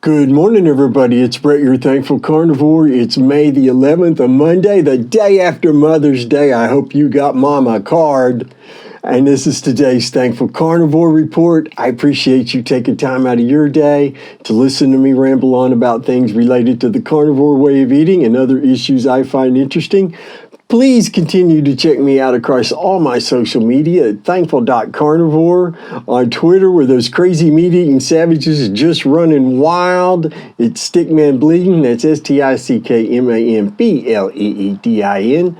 Good morning, everybody. It's Brett, your Thankful Carnivore. It's May the 11th, a Monday, the day after Mother's Day. I hope you got Mama a card. And this is today's Thankful Carnivore Report. I appreciate you taking time out of your day to listen to me ramble on about things related to the carnivore way of eating and other issues I find interesting. Please continue to check me out across all my social media at thankful.carnivore, on Twitter where those crazy meat-eating savages are just running wild. It's Stickman Bleeding, that's STICKMANBLEEDIN.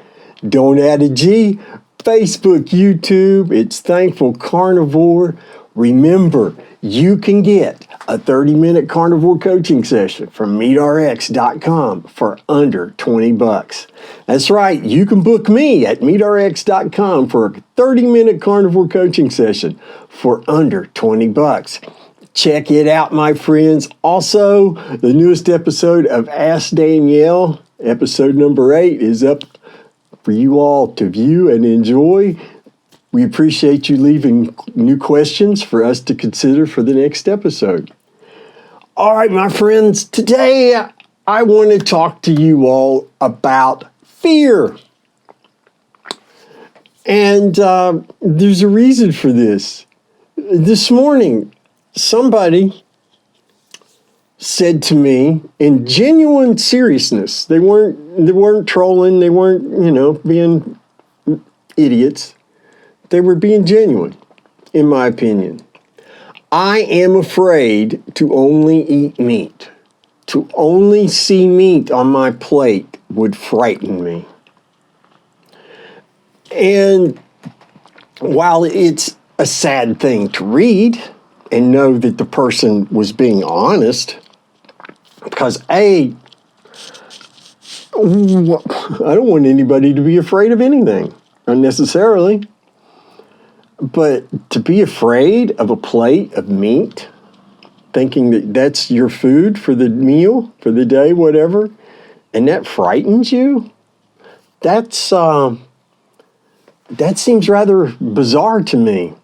Don't add a G. Facebook, YouTube, it's Thankful Carnivore. Remember, you can get a 30-minute carnivore coaching session from meatrx.com for under $20. That's right, you can book me at meatrx.com for a 30-minute carnivore coaching session for under $20. Check it out, my friends. Also, the newest episode of Ask Danielle, episode number 8, is up for you all to view and enjoy. We appreciate you leaving new questions for us to consider for the next episode. All right, my friends, today I want to talk to you all about fear. And there's a reason for this. This morning, somebody said to me in genuine seriousness, they weren't trolling, they weren't, being idiots. They were being genuine, in my opinion. I am afraid to only eat meat. To only see meat on my plate would frighten me. And while it's a sad thing to read and know that the person was being honest, because I don't want anybody to be afraid of anything unnecessarily. But to be afraid of a plate of meat, thinking that that's your food for the meal, for the day, whatever, and that frightens you, that seems rather bizarre to me.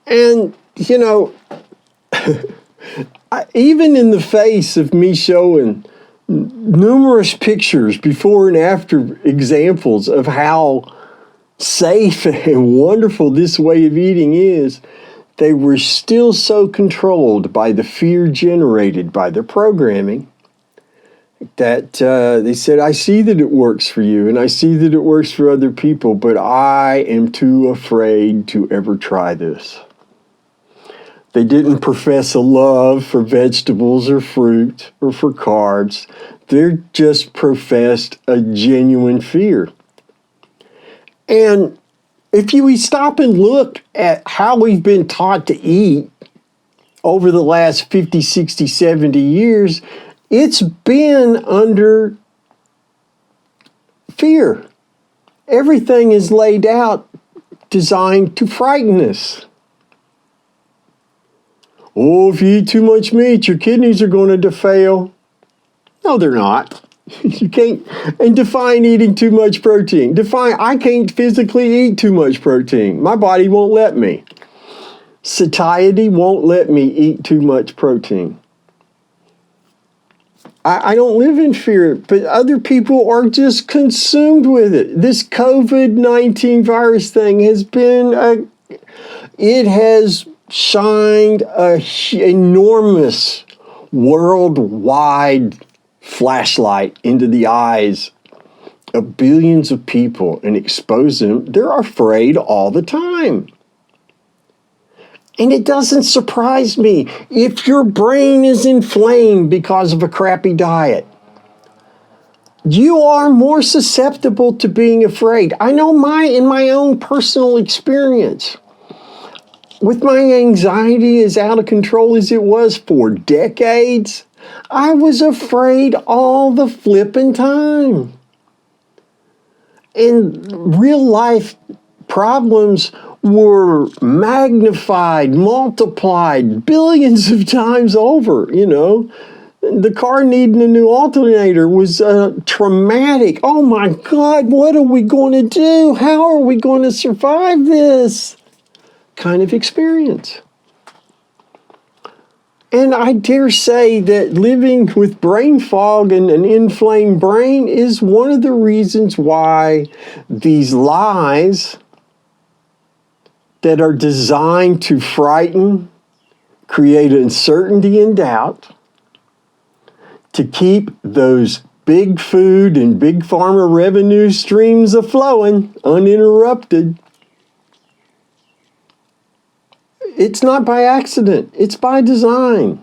And, even in the face of me showing numerous pictures, before and after examples of how safe and wonderful this way of eating is, they were still so controlled by the fear generated by the programming that they said, I see that it works for you and I see that it works for other people, but I am too afraid to ever try this. They didn't profess a love for vegetables or fruit or for carbs. They just professed a genuine fear. And if we stop and look at how we've been taught to eat over the last 50, 60, 70 years, it's been under fear. Everything is laid out designed to frighten us. Oh, if you eat too much meat, your kidneys are going to fail. No, they're not. You can't, and define eating too much protein. I can't physically eat too much protein. My body won't let me. Satiety won't let me eat too much protein. I don't live in fear, but other people are just consumed with it. This COVID-19 virus thing has been, it has shined an enormous worldwide flashlight into the eyes of billions of people and expose them. They're afraid all the time. And it doesn't surprise me if your brain is inflamed because of a crappy diet. You are more susceptible to being afraid. I know in my own personal experience, with my anxiety as out of control as it was for decades, I was afraid all the flipping time. And real life problems were magnified, multiplied billions of times over, The car needing a new alternator was traumatic. Oh my God, what are we going to do? How are we going to survive this kind of experience? And I dare say that living with brain fog and an inflamed brain is one of the reasons why these lies that are designed to frighten, create uncertainty and doubt, to keep those big food and big pharma revenue streams a-flowing uninterrupted. It's not by accident. It's by design.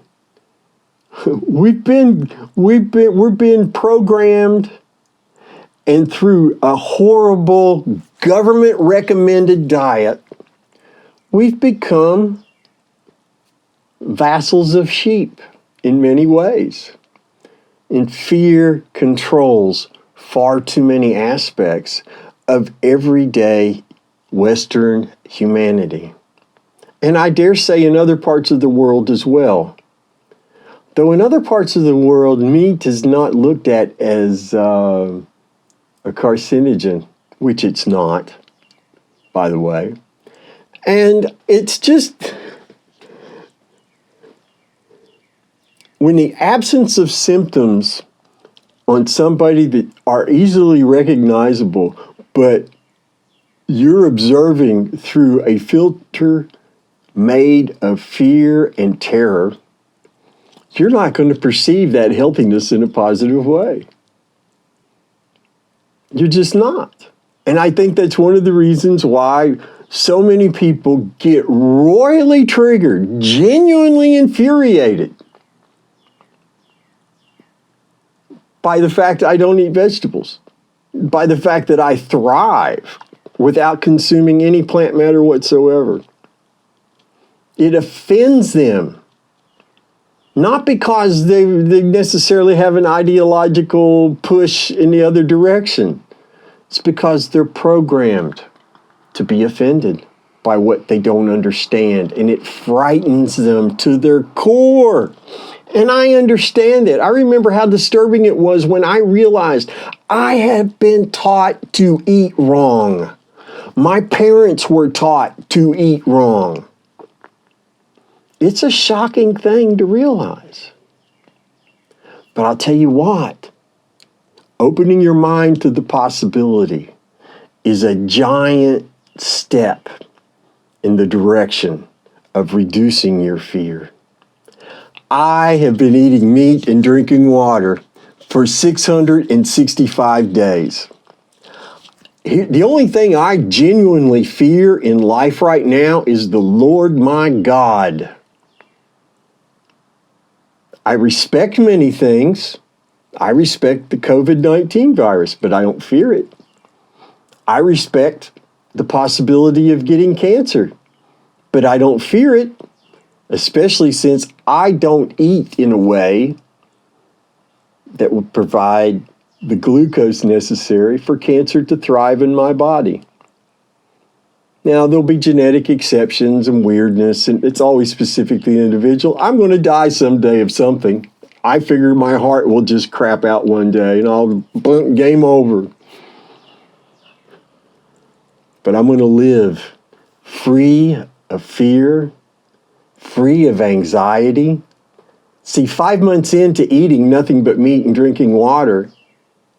We're being programmed, and through a horrible government-recommended diet, we've become vassals of sheep in many ways. And fear controls far too many aspects of everyday Western humanity. And I dare say in other parts of the world as well. Though in other parts of the world, meat is not looked at as a carcinogen, which it's not, by the way. And it's just, when the absence of symptoms on somebody that are easily recognizable, but you're observing through a filter made of fear and terror, you're not going to perceive that healthiness in a positive way. You're just not. And I think that's one of the reasons why so many people get royally triggered, genuinely infuriated by the fact I don't eat vegetables, by the fact that I thrive without consuming any plant matter whatsoever. It offends them, not because they necessarily have an ideological push in the other direction. It's because they're programmed to be offended by what they don't understand, and it frightens them to their core. And I understand it. I remember how disturbing it was when I realized I had been taught to eat wrong. My parents were taught to eat wrong. It's a shocking thing to realize. But I'll tell you what, opening your mind to the possibility is a giant step in the direction of reducing your fear. I have been eating meat and drinking water for 665 days. The only thing I genuinely fear in life right now is the Lord my God. I respect many things. I respect the COVID-19 virus, but I don't fear it. I respect the possibility of getting cancer, but I don't fear it, especially since I don't eat in a way that will provide the glucose necessary for cancer to thrive in my body. Now, there'll be genetic exceptions and weirdness, and it's always specific to the individual. I'm going to die someday of something. I figure my heart will just crap out one day, and I'll game over. But I'm going to live free of fear, free of anxiety. See, 5 months into eating nothing but meat and drinking water,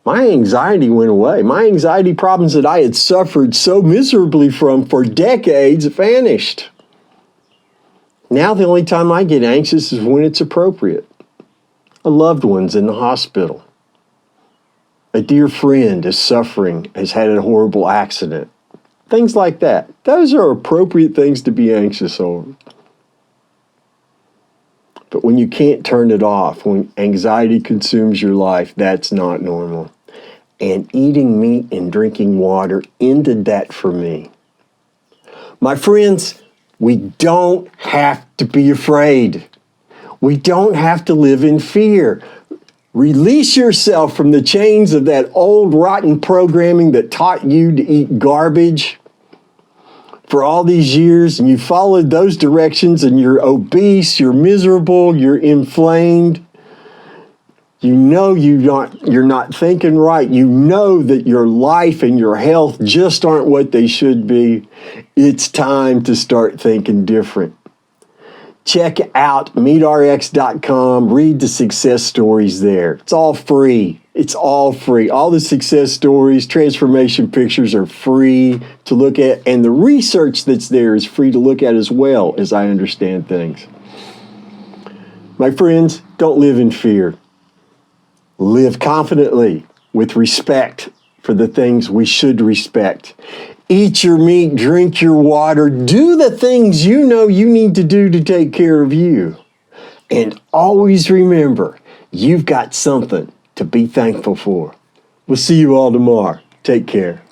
my anxiety went away. My anxiety problems that I had suffered so miserably from for decades vanished. Now the only time I get anxious is when it's appropriate. A loved one's in the hospital. A dear friend is suffering, has had a horrible accident. Things like that. Those are appropriate things to be anxious over. But when you can't turn it off, when anxiety consumes your life, that's not normal. And eating meat and drinking water ended that for me. My friends, we don't have to be afraid. We don't have to live in fear. Release yourself from the chains of that old rotten programming that taught you to eat garbage for all these years, and you followed those directions, and you're obese, you're miserable, you're inflamed. You know you're not thinking right. You know that your life and your health just aren't what they should be. It's time to start thinking different. check out meatrx.com. Read the success stories there. It's all free. It's all free. All the success stories, transformation pictures are free to look at, and the research that's there is free to look at as well, as I understand things. My friends, don't live in fear. Live confidently with respect for the things we should respect. Eat your meat, drink your water, do the things you know you need to do to take care of you. And always remember, you've got something to be thankful for. We'll see you all tomorrow. Take care.